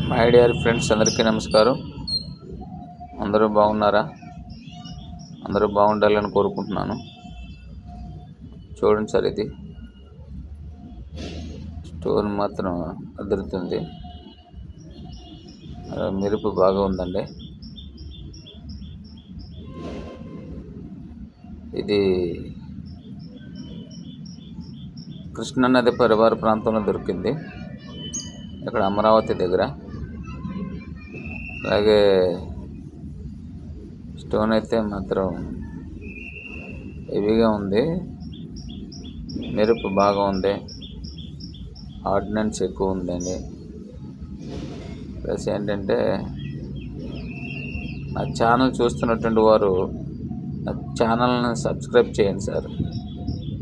My dear friends, అందరికీ నమస్కారం. అందరూ బాగున్నారా? అందరూ బాగుండాలని కోరుకుంటున్నాను. చూడండి సార్, ఇది స్టోన్ మాత్రం అదురుతుంది. మెరుపు బాగా ఉందండి. ఇది కృష్ణానది పరివార ప్రాంతంలో దొరికింది, ఇక్కడ అమరావతి దగ్గర. అలాగే స్టోన్ అయితే మాత్రం హెవీగా ఉంది, మెరుపు బాగా ఉంది, ఆర్డినెన్స్ ఎక్కువ ఉందండి. ప్లస్ ఏంటంటే, నా ఛానల్ చూస్తున్నటువంటి వారు నా ఛానల్ని సబ్స్క్రైబ్ చేయండి సార్.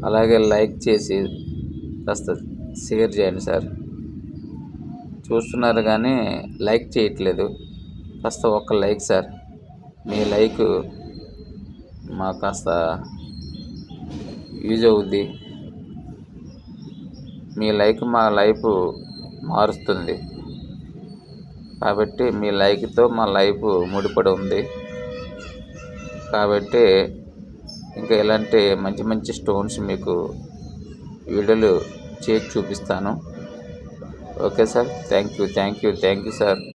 అలాగే లైక్ చేసి కాస్త షేర్ చేయండి సార్. చూస్తున్నారు కానీ లైక్ చేయట్లేదు. కాస్త ఒక్క లైక్ సార్. మీ లైక్ మాకు కాస్త యూజ్ అవుద్ది. మీ లైక్ మా లైఫ్ మారుస్తుంది. కాబట్టి మీ లైక్తో మా లైఫ్ ముడిపడి ఉంది. కాబట్టి ఇంకా ఇలాంటి మంచి మంచి స్టోన్స్ మీకు వీడియోలు చేసి చూపిస్తాను. Okay sir, thank you sir.